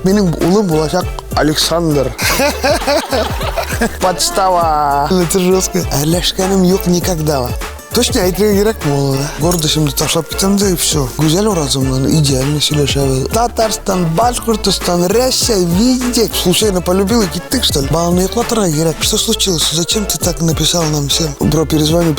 Benim улым болашақ Александр. Подстава. Это жестко. Әрләшкәнем юк никогда. Точно әйтергә кирәк булды. Гордышымды ташлап китәм дә и все. Гүзәл уразымнан идеально сөйләшәбез. Татарстан, Башкортостан, Россия, везде. Случайно полюбил и киттек, что ли? Баланы йоклатырга кирәк. Что случилось? Зачем ты так написал нам всем? Бро, перезвоню.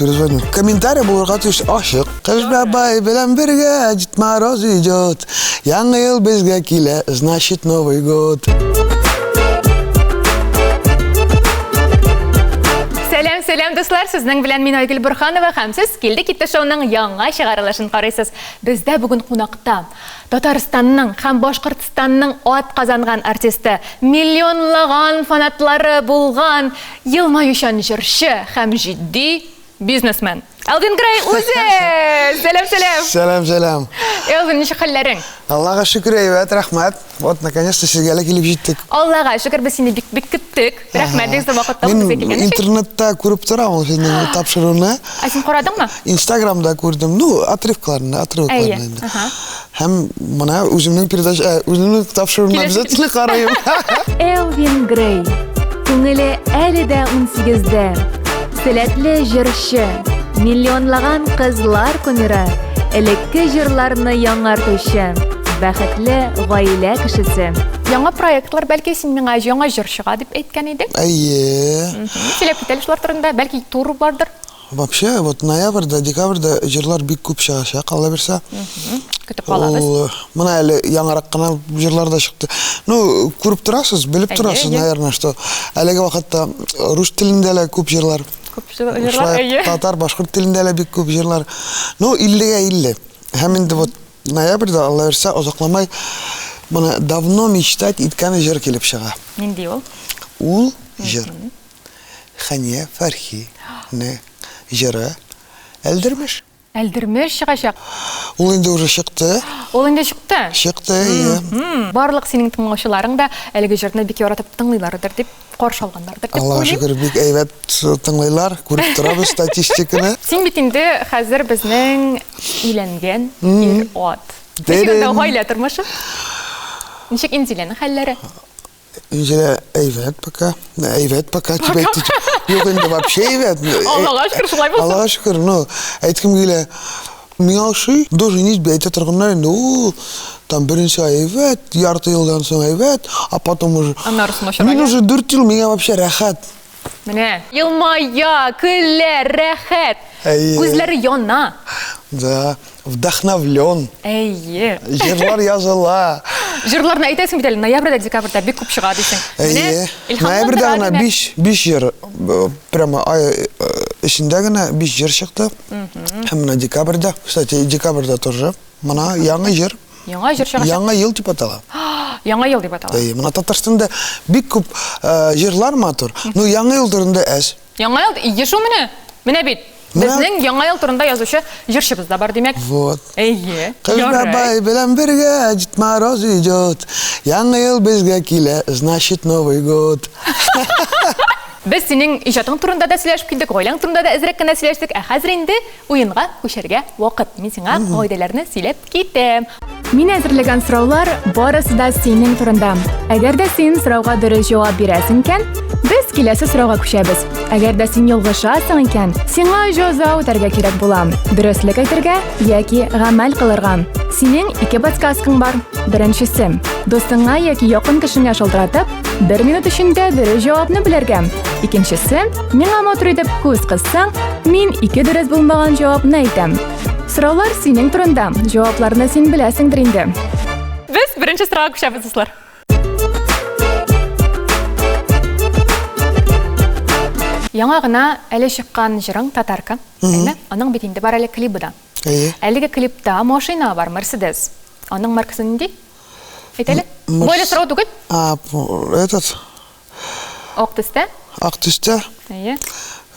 Комментарий булырга тиеш ашык. Кыз бабай белән бергә Дед Мороз идет. Яңа ел безгә килә, значит Новый год. Сәлем дуслар, сезнең белән мин Айгөл Бурханова һәм сез Килде Китте шоуның яңа чыгарылышын карыйсыз. Бездә бүген кунакта Татарстанның һәм Башкортстанның ат казанган артисты, миллионлаган фанатлары булган елмаючан җырчы һәм җитди бизнесмен Элвин Грей үзе! Сәлам. Элвин, ничек хәлләрең? Аллаға шükür, әйбәт, рәхмәт. Вот, наконец-то сезгә килеп җиттек. Аллаға шükür, без сине бик көттек. Рәхмәт, без вакытта Мин безгә килгән. интернетта күреп торам сезнең тапшыруны. Син карадыңмы? Инстаграмда күрдем. Отрывкаларны инде. Һәм моны үземнең тапшыруны обязательно карыйм. Элвин Грей. Күңеле әле дә 18дә. Сәләтле җырчы. Миллионлаган кызлар кумиры, элекке җырларны яңартучы, бәхетле гаилә кешесе. Яңа проектлар бәлки син миңа яңа җырчыга дип әйткән идең? Әйе. Сөйләп китәле шулар турында, бәлки тур бардыр. Вообще, вот ноябрьдә, декабрьдә җырлар бик күп чыгачак, Алла берсә. Көтеп калабыз. Моны әле яңарак кына җырлар да чыкты. Ну, күреп торасыз, белеп торасыз, наверное, что әлеге вакытта рус телендә лә күп җырлар. Татар, башкорт телендә лә бик күп җырлар. Ну, 50-50. Һәм инде вот ноябрьдә, Алла берсә, озакламай моны давно мечтать иткән җыр килеп чыга. Нинди ул? Ул җыр. Хания Фәрхи не җыры Әлдермеш. Әлдермеш чыгачак. Ул инде уже чыкты. Ул инде чыкты. Чыкты. Барлык синең тыңлаучыларың да әлеге җырны бик яратып тыңлыйлардыр дип каршы алганнардыр дип уйлыйм. Аллаһка шөкер, бик әйбәт тыңлыйлар, күреп торабыз статистиканы. Син бит инде хәзер безнең өйләнгән ир-ат. Ничек гаилә тормышы? Ничек инзиләнең хәлләре? Инзилә әйбәт пока дип әйтте. Юк инде вообще әйбәт. Аллаһка шөкер, шулай булсын. Аллаһка шөкер, ну, әйткем килә. Миңа ошый, даже не әйтә торганнар инде. Там беренче әйбәт, ярты елдан соң әйбәт, а потом уже. Мин уже 4 ел миңа вообще рәхәт. Менә, елмая, көлә, рәхәт. Күзләре яна. Да, вдохновлен. Әйе. Җырлар языла. Җырларны әйтәсең бит әле, ноябрьдә, декабрьдә бик күп чыга дисең. Әйе. Ноябрьдә гына 5 җыр, прямо ай эчендә генә 5 җыр чыкты. Һәм менә декабрьдә, кстати, декабрьдә тоже моны яңа җыр. Яңа җыр чыга. Яңа ел дип атала. Яңа ел дип атала. Әйе, моны Татарстанда бик күп җырлар матур. Ну, яңа ел турында әз. Яңа ел, еш ул менә. Менә бит. Безнең яңа ел турында язучы җырчыбыз да бар димәк. Вот. Әйе. Кыз бабай белән бергә Дед Мороз идет. Яңа ел безгә килә, значит Новый год. Без синең иҗатың турында да сөйләшеп килдек, гаиләң турында да әзрәк кенә сөйләштек. Хәзер инде уенга күчәргә вакыт. Мин сиңа кагыйдәләрне сөйләп китәм. Мин әзерләгән сораулар барысы да синең турында. Әгәр дә син сорауга дөрес җавап бирәсең икән, без киләсе сорауга күчәбез. Әгәр дә син ялгышасың икән, сиңа җәза үтәргә кирәк була. Дөреслеккә әйтергә яки гамәл кылырга. Синең 2 подсказкаң бар. Беренчесе, достыңа яки якын кешеңә шалтыратып, 1 минут эчендә дөрес җавапны белергә. Икенчесе, миңа матур итеп күз кыссаң, мин 2 дөрес булмаган җавапны әйтәм. Сораулар синең турында. Җавапларны син беләсеңдер инде. Без беренче сорауга күчәбез, дуслар. Яңа гына әле чыккан җырың Татарка. Аның бит инде бар әле клибы да. Әлеге клипта машина бар, Mercedes. Аның маркасы нинди? Әйтәле. Бойлы сорау түгел? Этот. Ак төстә? Ак төстә? Әйе.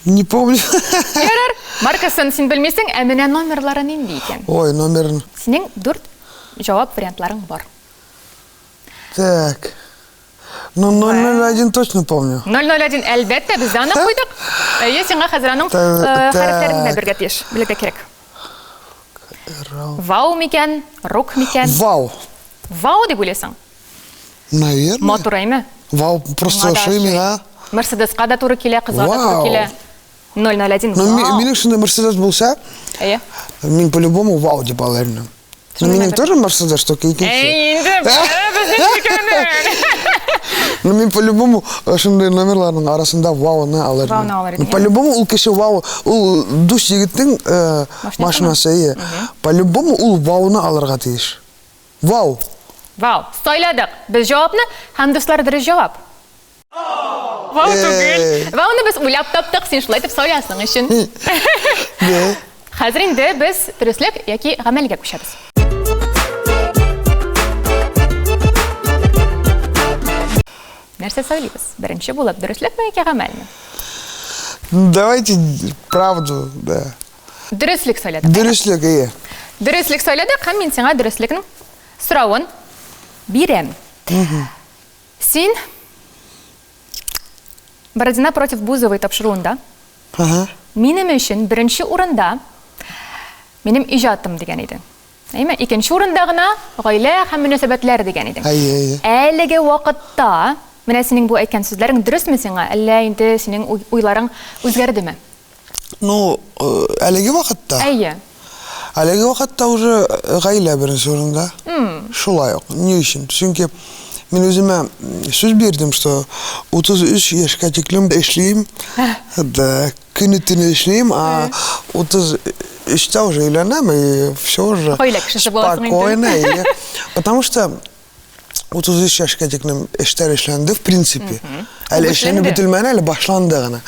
Не помню. Ярар. Маркасын син белмисең, ә менә номерлары нинди икән? Ой, номерын. Синең 4 җавап вариантларың бар. Так. Ну, 001 точно помню. 001, әлбәттә, без аны куйдык. Әйе, сиңа хәзер аның хәрефләрен дә бергә тиеш. Белергә кирәк. Вау микән, рок микән? Вау. Вау дип уйлыйсың? Наверное. Матурайма. Вау, просто шейми, а? Мерседесқа да туры келе, қызға да Вау. туры келе. 001. Но Вау. менің шында Мерседес болса, Иә. мен по-любому вау деп алармын. Но менің тоже Мерседес, только екінші. Енді біздің шекені. Но мен по-любому шындай номерларының арасында вауны Вауны алар алармын. едің, По-любому ол кеше вау, ол дус жігіттің машинасы, иә. По-любому ол вауны аларға тиіш. Вау. Вау, сайладық. Біз жауапны, һәм достар дұрыс жауап. Вау, түгел. Вауны біз ойлап таптық, сен шулай деп сайласың үшін. Қазір енді біз дұрыслық яки ғамәлге көшеміз. Нәрсе сөйлейбіз? Бірінші болып дұрыслық ма яки ғамәлме? Давайте правду, да. Дұрыслық сөйледік. Дұрыслық, иә. Дұрыслық сөйледік, һәм мен сеңа дұрыслығының сұрауын берем. Сен Бородина против Бузовой тапшыруында менің үшін бірінші орында менің ижатым деген едің. Екінші орында ғына ғаилә һәм мөнәсәбәтләр деген едің. Әлеге вакытта менә синең бу әйткән сүзләрең дөресме сиңа, әллә инде синең уйларың үзгәрдеме? Ну, әлеге вакытта. Әйе. Әлеге вакытта уже ғаилә беренче орында. Шулай ук. Не өчен? Чөнки мен өзіме сөз бердім, что 33 яшқа теклем эшлейм, да, күні-түні эшлейм, а 33-та уже үйленем, и все уже спокойно. Потому что 33 яшқа теклем эштер эшленді, в принципе. Әлі эшленді бітілмәне, әлі башланды ғана.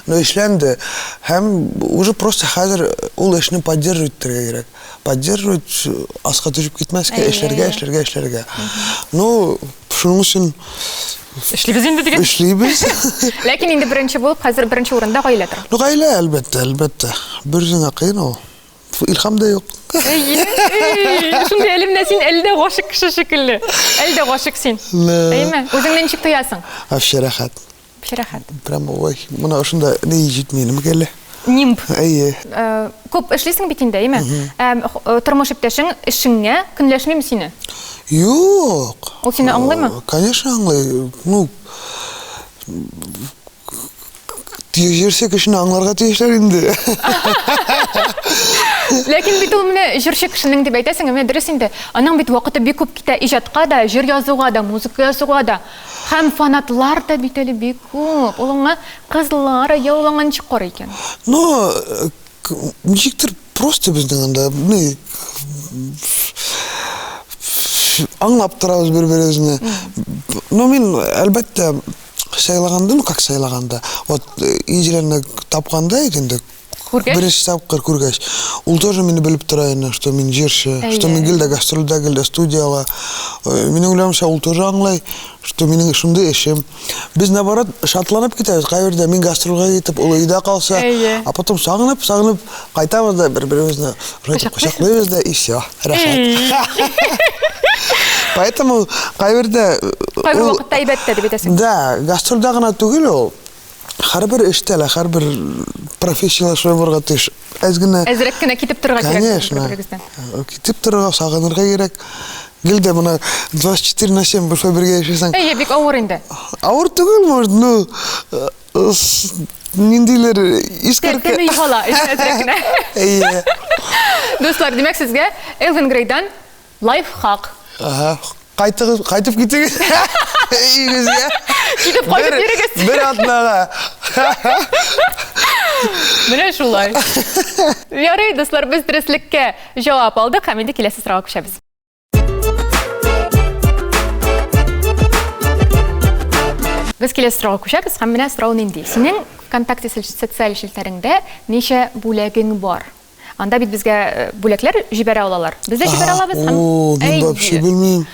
Но эшленді, һәм уже просто хәзір ол эшні поддерживать керек. Поддерживать, асқа түшіп кетмәске, эшлерге. Ну, шуның үшін эшлейбіз енді деген. Эшлейбіз. Ләкин енді бірінші болып, қазір бірінші орында ғаилә тұр. Ну, ғаилә, әлбәтте. Бір жыңа қиын ол. Илхам да жоқ. Шундай әлемдә син әлдә гашык кеше шикелле. Әлдә гашык син. Әйме? Үзеңнән ничек тоясың? Вообще рәхәт. Прямо ой, мына ошында не җитмәйем келе. Нимб. Әйе. Күп эшлисең бит инде, әйме? Тормыш иптәшең эшеңә көнләшмиме сине? Юк. Ул сине аңлыймы? Конечно, аңлый. Ну, тиешсе кешене аңларга тиешләр инде. Ләкин бит ул менә җырчы кешенең дип әйтәсең, менә дөрес инде. Аның бит вакыты бик күп китә иҗатка да, җыр язуга да, музыка язуга да. Һәм фанатлар да бит әле бик күп. Улыңа кызлар яулаган чыккар икән. Ну, ничектер просто безнең анда, аңлап торабыз бер-беребезне. Но мен әлбәттә сайлаганда, как сайлаганда, вот иҗеләрне тапканда икән. Бірінші тапқыр көргәш. Ол тоже мені біліп тұрайын, что мен жерші, что мен келді гастрольда, келді студияла. Менің ойлауымша ол тоже аңлай, что менің шундай эшем. Біз наоборот шатланып кетеміз. Қайверде мен гастрольға кетіп, ол үйде қалса, а потом сағынып, қайтамыз да бір-бірімізді құшақлаймыз да, и все, рахат. Поэтому қайверде... Қайбір уақытта әйбәтті деп етесің? Да, гастрольда ғана түгел ол. Харбір эштәле, харбір профессиялар шой борға теш. Әзірек кенә китеп тұрға керек. Конечно. Китеп тұрға, сағынырға керек. Гелде мұна 24/7 бір бірге ешесің. Әйе, бик ауыр енді. Ауыр түгел, может, ну, нендейлер искіркі. Тәні үйғала, әзірек кенә. Әйе. Достар, демек сізге Элвин Грейдан лайфхак. Қайтып кетегі. Үйгізге. Кетіп қайтып ерегіз. Бір атнаға. Міне шулай. Ярай, достар, біз дұрыслыққа жауап алдық, һәм енді келесі сұрауға көшеміз. Біз келесі сұрауға көшеміз, һәм міне сұрау нендей. Сенің ВКонтакте социаль желілеріңде неше бүлегің бар? Анда бит безгә бүләкләр җибәрә алалар. Без дә җибәрә алабыз һәм мен вообще белмим.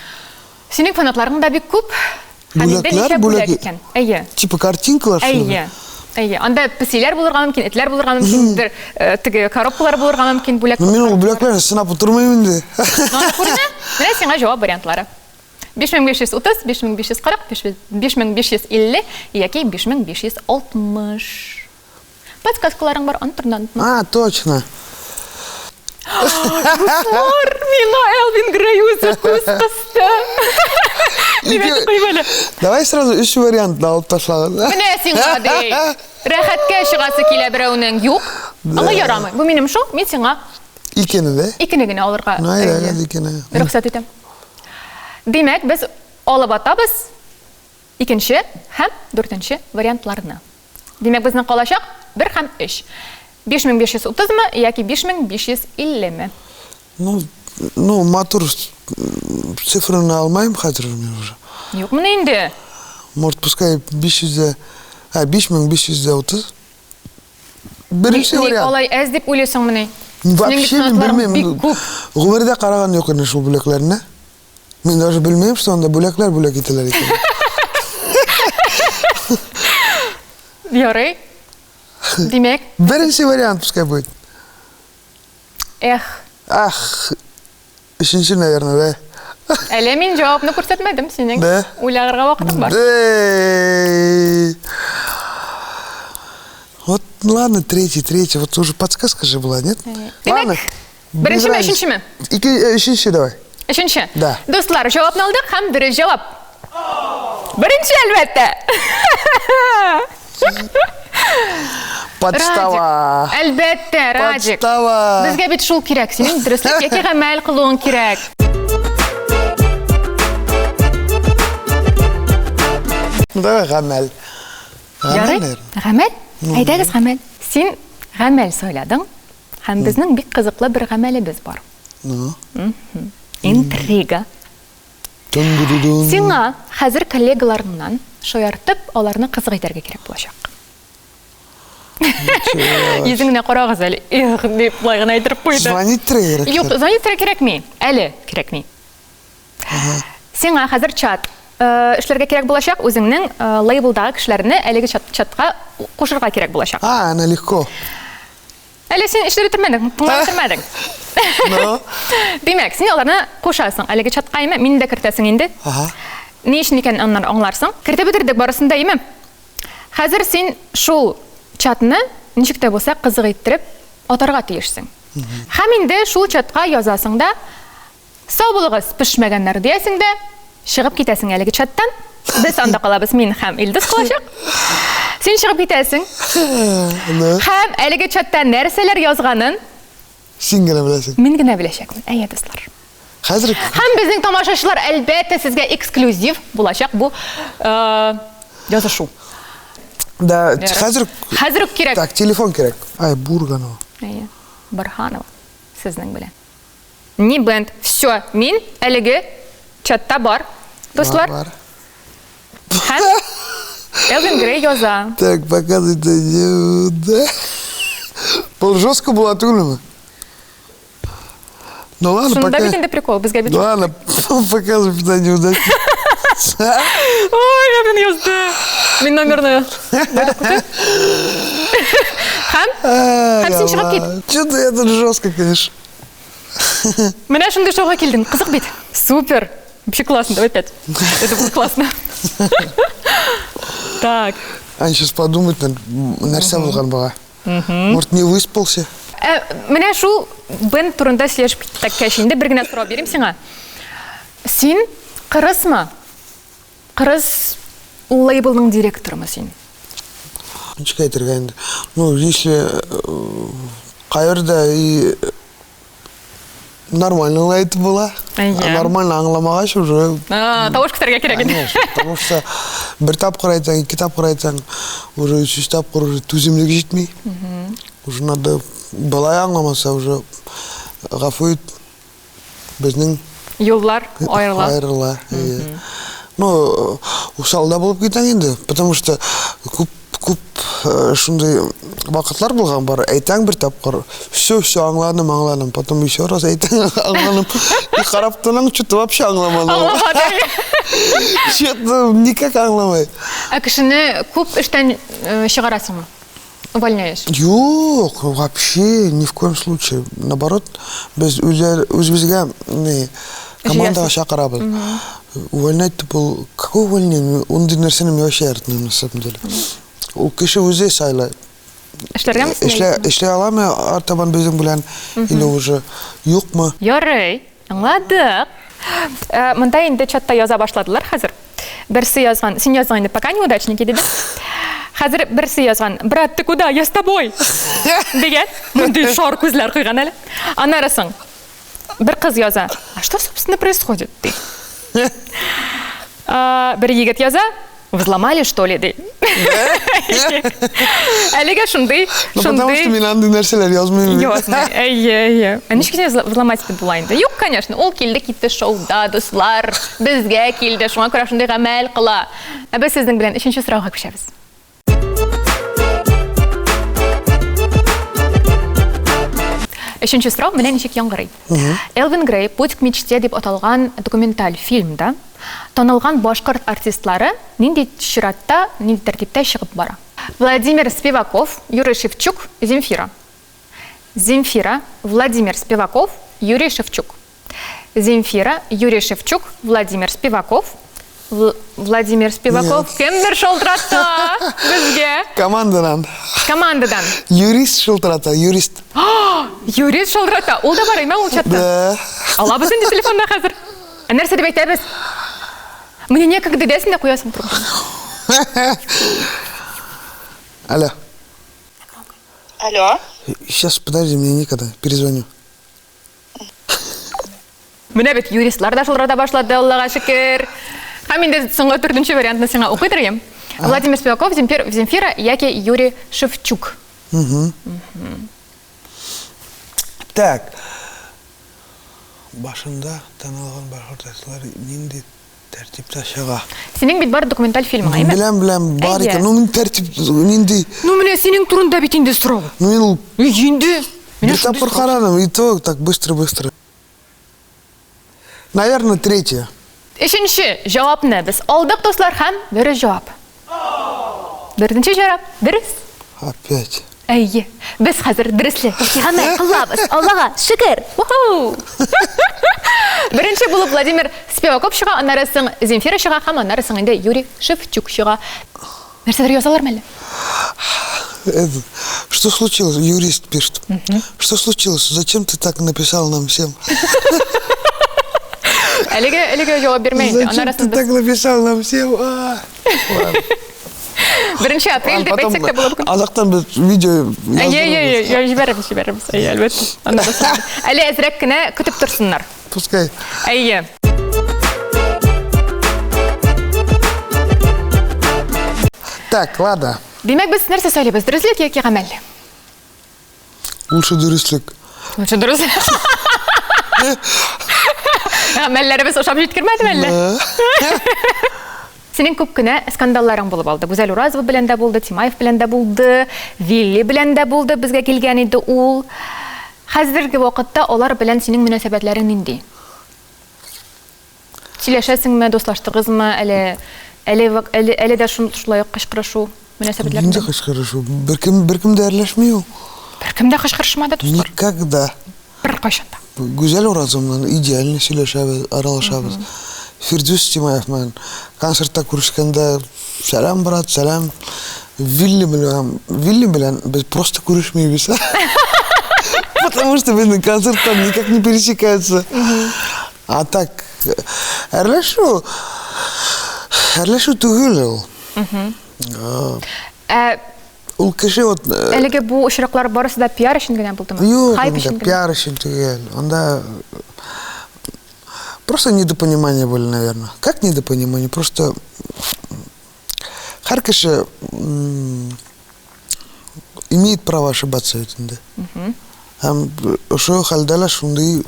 Синең фанатларың да бик күп. Бүләкләр икән. Әйе. Типа картинкалар шулай. Әйе. Анда песиләр булырга мөмкин, этләр булырга мөмкин, теге коробкалар булырга мөмкин, бүләк. Мен ул бүләкләрне сынап утырмыйм инде. Менә сиңа җавап вариантлары. 5530, 5540, 5550 яки 5560. Подсказкаларың бар, антырдан. Точно. Руслар, мина Элвин Грей үзі күз қысты. Димәк, кыймалы. Давай сразу 3 вариантны алып ташлагыз. Менә син гади. Рәхәткә чыгасы килә берәүнең юк. Аңа ярамый. Бу минем шо, мин сиңа Икени да? икене генә алырга. Найда икени. Рөхсәт итәм. Димәк, без алып атабыз икенче һәм 4нче вариантларны. Демәк, безнең калачак 1 һәм 3. 5530 мы яки 5550 мы? Ну, матур цифраны алмайм хәзер мен уже. Юкмы инде? Может, пускай 5530. Беренче Ник вариант. алай әз дип уйлыйсың менә? Вообще мен білмеймін. Ғұмырда қараған жоқ ene шул бүләкләрне. Мен даже білмеймін, что онда бүләкләр бүләк ителер екен. Ярый. Демәк, Беренче вариант пускай будет. Эх, Üçüncü, наверное, да? әле мин җавапны күрсәтмәдем синең. Да. Уйларга вакытың бар. Вот, ладно, третий. Вот уже подсказка же была, нет? Ладно. Беренчеме, өченчеме? Üçüncü давай. Өченче. Да. Достлар, җавапны алдык һәм дөрес җавап. Беренче әлбәттә. Подстава. Әлбәттә, Радик. Подстава. Безгә бит шул кирәк. Синең дөреслеккә гамәл кылуың кирәк. Давай гамәл. Ярый. Гамәл? Әйдәгез гамәл. Син гамәл сайладың һәм безнең бик кызыклы бер гамәлебез бар. Интрига. Сиңа хәзер коллегаларыңнан шаяртып, аларны кызык итәргә кирәк булачак. Йөзеңне карагыз әле. Эх, дип лагына әйтеп куйды. Звонить тренер. Юк, звонить кирәкми. Әле кирәкми. Сиңа хәзер чат эшләргә кирәк булачак, үзеңнең лейблдагы кешеләрне әлеге чатка кушырга кирәк булачак. Она легко. Әле син эшләр итмәдең, тыңлатмадың. Димәк, син аларны кушасың, әлеге чатка име, мине дә кертәсең инде. Ни өчен икән аннан аңларсың? Кертеп бетердек барысын да име. Хәзер син шул чатны ничек тә булса кызык иттереп атарга тиешсең. Һәм инде шул чатка язасың да, сау булыгыз, пешмәгәннәр диясең дә, чыгып китәсең әлеге чаттан. Без анда калабыз, мин һәм Илдус калачак. Син чыгып китәсең. Һәм әлеге чатта нәрсәләр язганын Син генә беләсең. Мин генә беләчәкмен. Әйе, дуслар. Хәзер Һәм безнең тамашачылар әлбәттә сезгә эксклюзив булачак бу язышу. да, хәзер үк кирәк. Так, телефон кирәк. Ай, Бурганова. Әйе, Барханова. Сезнең белән. Ни бенд. Всё, мин әлеге чатта бар. Дуслар. Бар. Һәм Элвин Грей яза. Так, показывайте. Да. Бұл жестко была түгілі. Ну ладно, Шунда пока... бит инде прикол, безгә бит. Ну ладно, показывай питание удачи. Ой, Элвин язды. Мин номерны. Һәм син чыгып кит. Что-то это жестко, конечно. Менә шундый шоуга килдең. Кызык бит. Супер. Вообще классно, давай 5. Это будет классно. Так. Они сейчас подумают, нәрсә булган бага. Может, не выспался? Менә шул бен турында сөйләшеп киттек инде, бер генә сорау бирим сиңа. Син кырысмы? Кырыс лейблның директорымы син? Ничек әйтергә инде. Ну, если кайерда и нормально лайт була. Нормально аңламагач уже. Тавыш күтәргә кирәк инде. Конечно, потому что бер тапкыр әйтсәң, 2 тапкыр әйтсәң, уже 3 тапкыр уже түземлек җитми. Уже надо балай аңламаса уже гафу ит. Безнең Юллар аерыла. Ну, усалда булып китәң инде, потому что күп шундай вакытлар булган бар. Әйтәң бер тапкыр, все аңладым, потом еще раз әйтәң аңладым. И карап торам, что-то вообще аңламадым. Что-то никак аңламай. Кешене күп эштән чыгарасыңмы? Увольняешь? Юк, вообще ни в коем случае. Наоборот, без үзебезгә командага чакырабыз. Увольнять был... Какое увольнение? Ондай нәрсәне мен вообще яратмыйм на самом деле. Ул кеше үзе сайлай. Эшләй аламы артабан безнең белән или уже юкмы? Ярый, аңладык. Мында инде чатта яза башладылар хәзер. Берсе язган, син язган инде пока неудачники диде. Хәзер берсе язган, брат, ты куда? Я с тобой. Дигән. Монда шар күзләр куйган әле. Анарысын. Бер кыз яза. А что, собственно, происходит? Ди. Бер егет яза. Взломали, что ли, ди. Әлегә шундый. Потому что мен андый нәрселәр язмыйм. Ясный. Әйе. Ничек взломать дип була инде? Юк, конечно. Ул килде, китте шоуда, дуслар. Безгә килде, шуңа күрә шундый гамәл кыла. Без сезнең белән 3нче сорауга күчәбез. Өченче сорау менә ничек яңгырый. Элвин Грей «Путь к мечте» дип аталган документаль фильмда танылган башкорт артистлары нинди чиратта, нинди тәртиптә чыгып бара. Владимир Спиваков, Юрий Шевчук, Земфира. Земфира, Владимир Спиваков, Юрий Шевчук. Земфира, Юрий Шевчук, Владимир Спиваков. Владимир Спиваков. Кемдер шалтыратты безгә? Командадан. Командадан. Юрист шылтырата, юрист. Юрист шалтырата. Ул да бараймы ул чатта? Да. Алабыз инде телефонда хәзер. Нәрсә дип әйтәбез? Мне некогда дәсен дә куясың трубку. Алло. Алло. Сейчас, подожди, мне некогда. Перезвоню. Менә бит юристлар да шылтырата башлады, Аллага шөкер. Һәм инде соңгы 4нче вариантны сиңа укыйдырым. Владимир Спиваков, Земфира яки Юрий Шевчук. Так. Башында танылган башкорт артистлары нинди тәртиптә чыга? Синең бит бар документаль фильмың, әйме? Беләм, бар икән. Ну, тәртип нинди? Ну, менә синең турында бит инде сорау. Ну, Инде. Бер тапкыр карадым, и то так быстро. Наверное, третье. Өченче җавапны без алдык, дуслар, һәм дөрес җавап. Беренче җавап дөрес. Опять. Әйе. Без хәзер дөреслеккә гамәл кылабыз. Аллага шөкер. Беренче булып Владимир Спиваков чыга, аннары соң Земфира чыга, һәм аннары соң инде Юрий Шевчук чыга. Нәрсәләр язалармы әле? Что случилось? Юрист пишет. Что случилось? Зачем ты так написал нам всем? Әлегә җавап бирмәyin. Зачем ты так написал нам всем? 1 апрель дип әйтсәк тә булыр. Азактан без видео җибәрәбез. Әйе, әлбәттә. Әле әзрәк кенә көтеп торсыннар. Пускай. Әйе. Так, ладно. Димәк, без нәрсә сөйлибез? Дөреслек яки гамәл? Лучше дөрестлек. Лучше дөреслек. Гамәлләребез ошап җиткермәдеме әллә? Синең күп кенә скандалларың булып алды. Гүзәл Уразова белән дә булды, Тимаев белән дә булды, Вилли белән дә булды, безгә килгән иде ул. Хәзерге вакытта алар белән синең мөнәсәбәтләрең нинди? Сөйләшәсеңме, дуслаштыгызмы, әле дә шулай ук кычкырышу мөнәсәбәтләр? Нинди кычкырышу? Беркем дә әрләшми ул. Беркем дә кычкырышмады, дуслар. Никогда. Бер кайчан да. Гүзәл Уразовна идеально сөйләшәбез, аралашабыз. Фирдус Тимаев мен концертта күрешкәндә сәлам брат, сәлам. Вилли белән без просто күрешмибез. Потому что безнең концерттан никак не пересекаются. А так әрләшү түгел ул. Ул кеше вот Әлеге бу очраклар барысы да пиар өчен генә булдымы? Юк, пиар өчен түгел. Анда просто недопонимание были, наверное. Как недопонимание? Просто һәр кеше имеет право ошибаться ведь инде. Һәм ошо хәлдә лә шундый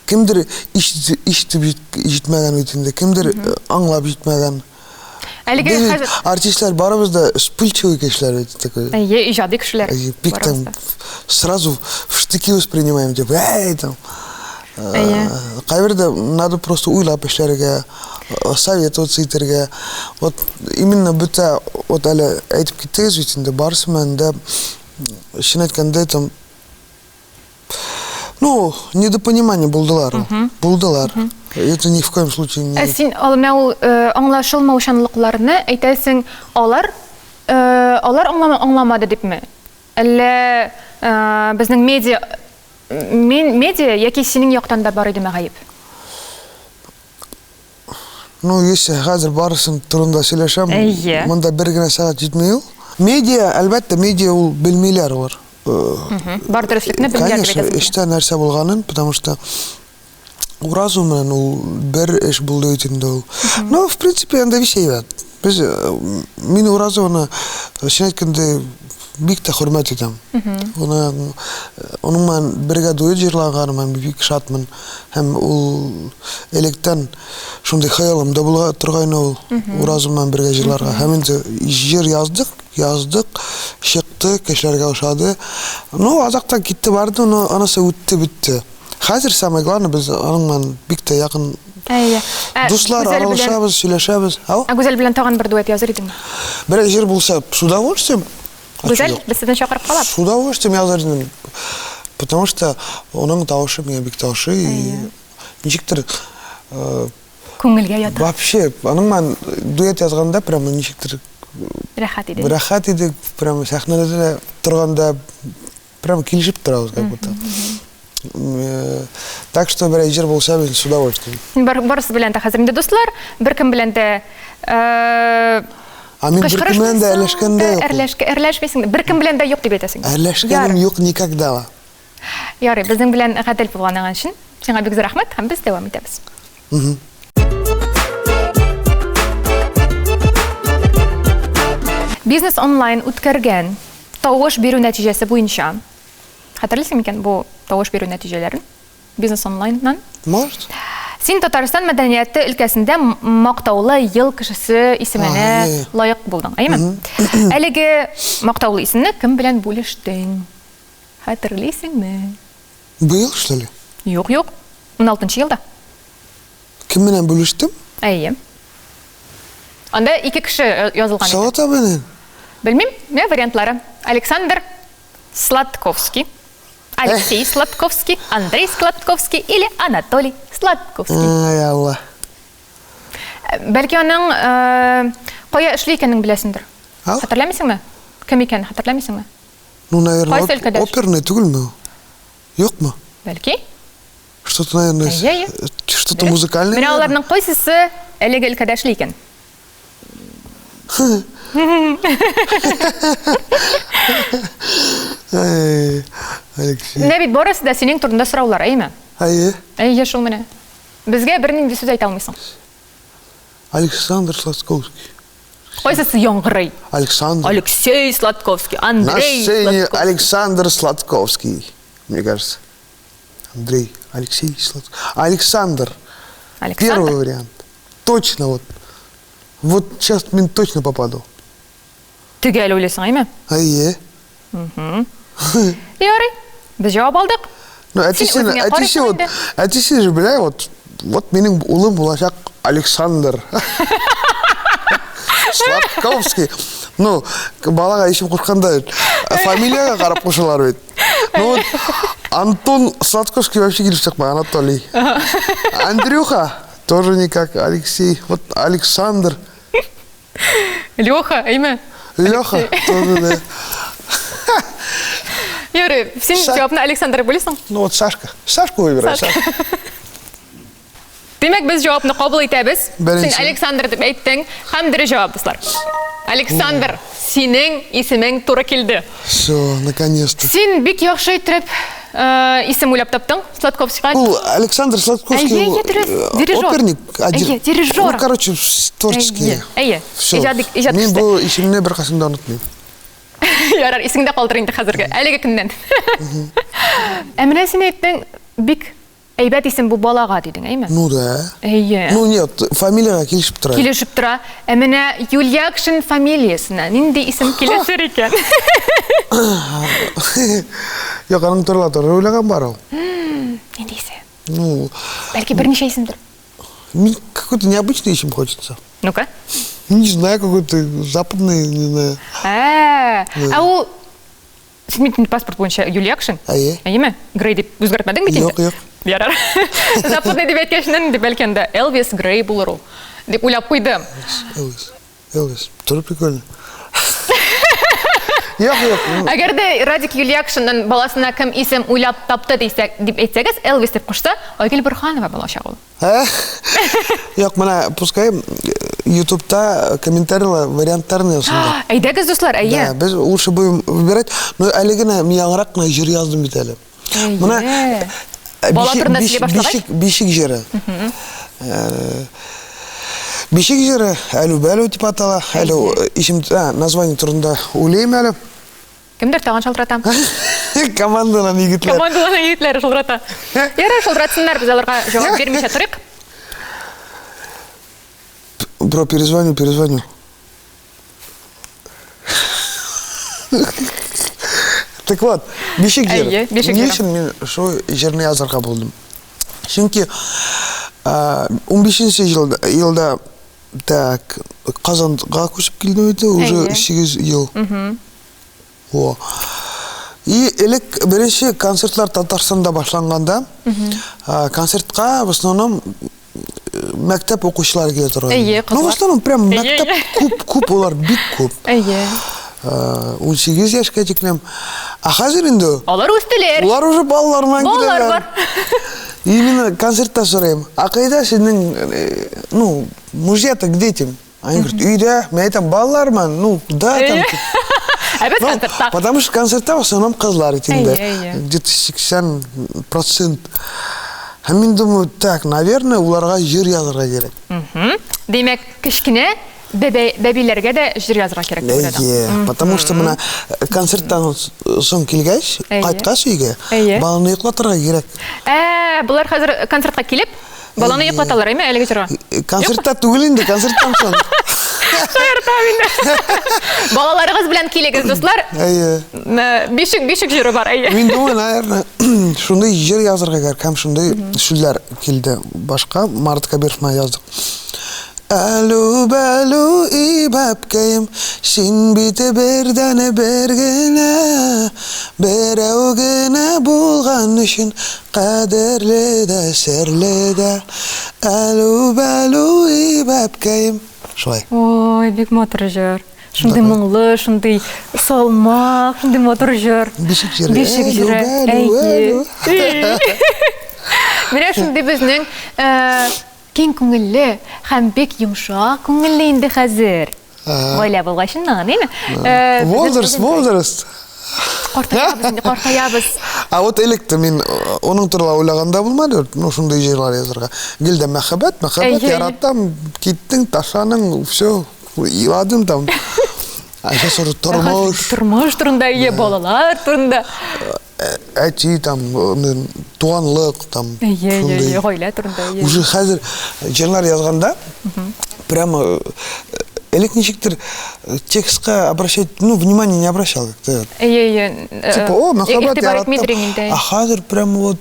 кемдер ишетеп җитмәгән бит инде, кемдер аңлап җитмәгән. Әлеге артистлар барыбыз да вспыльчивый кешеләр бит такой. Әйе, иҗади кешеләр. Пик там сразу в штыки воспринимаем, типа, там. Кайбердә надо просто уйлап эшләргә, советоваться итәргә. Вот именно бөтә вот әле әйтеп киттегез бит инде, барысы менән дә шуны әйткәндә там ну, недопонимание булдылар. Это ни в коем случае не... Син ул аңлашылмаучанлыкларны әйтәсең, алар аңламады дипме? Әллә безнең медиа яки синең яктан да бар идеме гаеп? Ну, если хәзер барысын турында сөйләшәм, Әйе. монда бер генә сәгать җитмәй ул. Медиа, әлбәттә, медиа ул белмиләр улар. Бар дөреслекне белгән Конечно, эштә нәрсә булганын, потому что уразу менән ул бер эш булды ит инде ул. Ну, в принципе, анда вещей бар. Без мин уразуны чын әйткәндә бик тә хөрмәт итәм. Уның менән бергә дуэт җырлаганым, бик шатмын. Һәм ул электән шундый хыялымда була торган ул уразу менән бергә җырларга. Һәм инде җыр яздык, чыкты, кешеләргә ошады. Ну, азактан китте барды, анысы үтте, битте. Хәзер самое главное, без аның менән бик тә якын дуслар, аралашабыз, сөйләшәбез. Гүзәл белән тагын бер дуэт языр идең. Бер җыр булса, с удовольствием. Гүзәл, без сезне чакырып калабыз. С удовольствием язар идем. Потому что аның тавышы миңа бик тавышы и ничектер Күңелгә ята. вообще аның менән дуэт язганда прямо ничектер Рәхәт иде. рәхәт иде, прямо сәхнәдә торганда прямо килешеп торабыз как будто. Так что бер җыр булса, без с удовольствием. Барысы белән дә хәзер инде дуслар, беркем белән дә Мин беркем белән дә әрләшкәндә юк. Әрләшмәсең, беркем белән дә юк дип әйтәсең. Әрләшкәнем юк никогда. Ярый, безнең белән гадел булганың өчен сиңа бик зур рәхмәт һәм без дәвам итәбез. Бизнес онлайн үткәргән тавыш бирү нәтиҗәсе буенча. Хәтерлисең микән бу тавыш бирү нәтиҗәләрен? Бизнес онлайннан? Может? Син Татарстан мәдәнияте өлкәсендә мактаулы ел кешесе исеменә лаек булдың, әйеме? Әлеге мактаулы исемне кем белән бүлештең? Хәтерлисеңме? Быел, что ли? Юк, 16 елда. Кем менән бүлештем? Әйе. Анда 2 кеше язылган. Салата белән. Белмим, менә вариантлары. Александр Сладковский, Алексей Сладковский, Андрей Сладковский или Анатолий Сладковский. Ай, Алла. Бәлки аның кая эшли икәнен беләсеңдер. Хәтерләмисеңме? Кем икәнен хәтерләмисеңме? Ну, наверное, оперный түгелме? Юкмы? Бәлки? Что-то, наверное, что-то музыкальное. Менә аларның кайсысы әлеге өлкәдә эшли икән? Алексей. Менә бит барысы да синең турында сораулар, әйеме? Әйе, шул менә. Безгә бернинди сүз әйтә алмыйсың. Александр Сладковский. Кайсысы яңгырый? Александр. Алексей Сладковский, Андрей Сладковский. Александр Сладковский, мне кажется. Андрей, Алексей Сладковский. Александр. Первый вариант. Точно вот. Вот сейчас мен точно попаду. Төгәл уйлыйсың, әйеме? Әйе. Ярый. Без җавап алдык. Ну, әтисе же, бля, вот менің улым булачак Александр Сладковский. Ну, балага ишим кушканда фамилияга карап кушалар бит. Ну, вот Антон Сладковский вообще келип чыкпай, Анатолий. Андрюха тоже никак, Алексей. Вот Александр. Лёха, әйеме? Лёха тоже, да. Ярый, син җавапны Александр булыйсың? Ну, вот Сашка. Сашку выбирай, Сашка. Демәк, без җавапны кабул итәбез. Син Син Александр дип әйттең, һәм дөрес җавап булар. Александр, синең исемең туры килде. Всё, наконец-то. Син бик яхшы итеп исем уйлап таптың, Сладковскийга. Александр Сладковский, оперник, дирижер. Ну, короче, творческий. Әйе. Ижад мен бу исемне бер касымда онытмыйм. Ярар, исеңдә калдыр инде хәзергә. Әлеге көннән. Менә син әйттең, бик әйбәт исем бу балага дидең, әйеме? Ну да. Әйе. Ну нет, фамилияга килешеп тора. Килешеп тора. Менә Юльякшин фамилиясына нинди исем килешер икән? Yok, аның туры уйлаган бар ул. Нинди исем? Ну, бәлки берничә исемдер. Мне какой-то необычный исем хочется. Ну-ка. Не знаю, какой-то западный, не знаю. Ул син паспорт буенча Юльякшин? Әйеме? Грей дип үзгәртмәдең бит инде? Юк. Ярар. Западный дип әйткәннән бәлки анда Элвис Грей булыр ул. Дип уйлап куйдым. Элвис. Тоже прикольно. Yok. Әгәр дә Радик Юлиакшинның баласына кем исем уйлап тапты дип әйтсәгез, Элвис дип кушса, Айгөл Борханова балачак ул. Yok, mana пускай YouTube'da комментарийлар варианттарын yazsınlar. Әйдәгез, дуслар, әйе. Да, biz лучше будем выбирать. Но әлегіне мен яңырақ қана жыр яздым бит әле. Мына бала турында сөйлей башлагач? Бишік жыры. Бишік жыры әлу-бәлу деп атала. Әлу название турында ойлайым әлі. Кемдер тагын шалтыратам? Команданың егетлер. Команданың егетләре шалтырата. Ярар, шалтыратсыннар, біз аларга җавап бермичә торыйк. Бро, перезвоню. Так вот, бишік жыры. Не үшін мен шо жырны язарға болдым. Чөнки 15-ші жылда так Қазанға көшіп келдім еді, уже 8 ел. И элек бірінші концертлар Татарстанда башланғанда, концертқа в основном мәктәп оқушылары келе тұрған. Ну, в основном прям мәктәп көп олар, бик көп. 18 яшқа текнем. А қазір енді... Олар өстілер. Олар уже балалармен келелер. Балалар бар. Именно концертта сұрайым. А қайда сенің, музей-то где тем? Они говорят, үйде, мен айтам, балалармен, да, там... концертта. Потому что концертта в основном қызлар етенді. Где-то 60%. А мен думаю, так, наверное, оларға жыр язырға керек. Демек, кішкене бәбилерге де жыр язырға керек. Потому что мына концерттан соң келгәч, қайтқас үйге, баланы ұйықлатырға керек. Бұлар қазір концертқа келіп, баланы ұйықлаталар, еме, әліге жырға? Концертта түгел енді, концерттан соң. Балаларыңыз білән келегіз, достлар. Бешік жыры бар. Мен думаю, наверное, шундай жыр язырға керек, һәм шундай сүзләр келді башқа. Марат Кабировна яздық. Әлу-бәлу ибәпкәйім, син биті бердәне бергенә, берәу генә булған үшін қадерлі дә, серлі дә. Әлу-бәлу ибәпкәйім. Шулай. Ой, бик матур жыр. Шундай мұңлы, шундай салмақ, шундай матур жыр. Бишік жыры. Бишік жыры. Менә шундай безнең кең күңелле һәм бик йомшак күңелле инде хәзер. Гаилә булгачыннан, әйме? Возраст. Картаябыз. А вот электі мен оның туралы ойлағанда болмады, шундай жырлар язырға. Келді мәхәббәт яраттым, кеттің, ташаның, все, иладым там. Айша сұры тұрмыш. Тұрмыш турында, балалар турында. Әти там, туғанлық там. Гаилә турында. Уже қазір жырлар язғанда, прямо элек ничектір текстқа обращать, внимание не обращал как-то. Типа, мәхәббәт яраттым. А қазір прямо вот,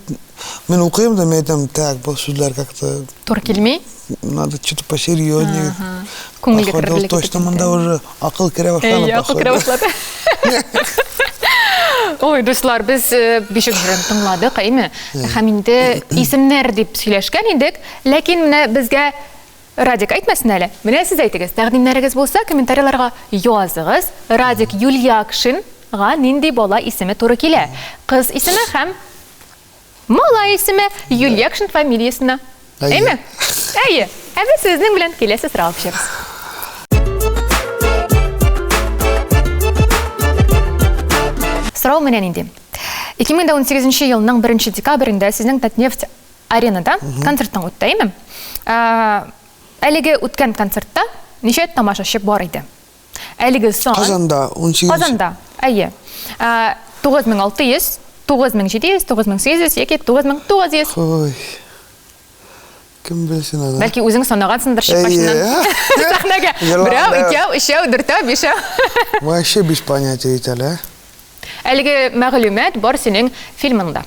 мен оқиым да, мен айтам, так, бұл сөздер как-то... Тур келмей? Надо что-то посерьезнее. Көңілге кіргілік. Точно мында уже ақыл кіре башлады. Ақыл кіре башлады. Ой, достлар, біз бишік жырын тыңладық, әйме? Һәм инде исемнәр дип сөйләшкән идек, ләкин менә безгә Радик әйтмәсен әле. Менә сез әйтегез, тәкъдимнәрегез булса, комментарийларга языгыз. Радик Юлиакшинга нинди бала исеме туры килә? Кыз исеме һәм малай исеме Юлиакшин фамилиясына. Әйме? Әйе. Без сезнең белән киләсе сорау бирәбез. Сорау менән инде. 2018 елның 1 декабрендә сезнең Татнефть аренада концерттан үтте, әйме? Әлеге үткән концертта ничә тамашачы бар иде? Әлеге сан... Казанда, 18... Казанда, әйе. 9600, 9700, 9800, яки 9900. Ой, кім білсін ана? Бәлки үзің санағансыңдыр шыққашынан. Сахнага. Бірау, икеу, үшеу, дүртеу, бешеу. Вообще без понятия итәлі. Әлеге мәгълүмат бар синең фильмыңда.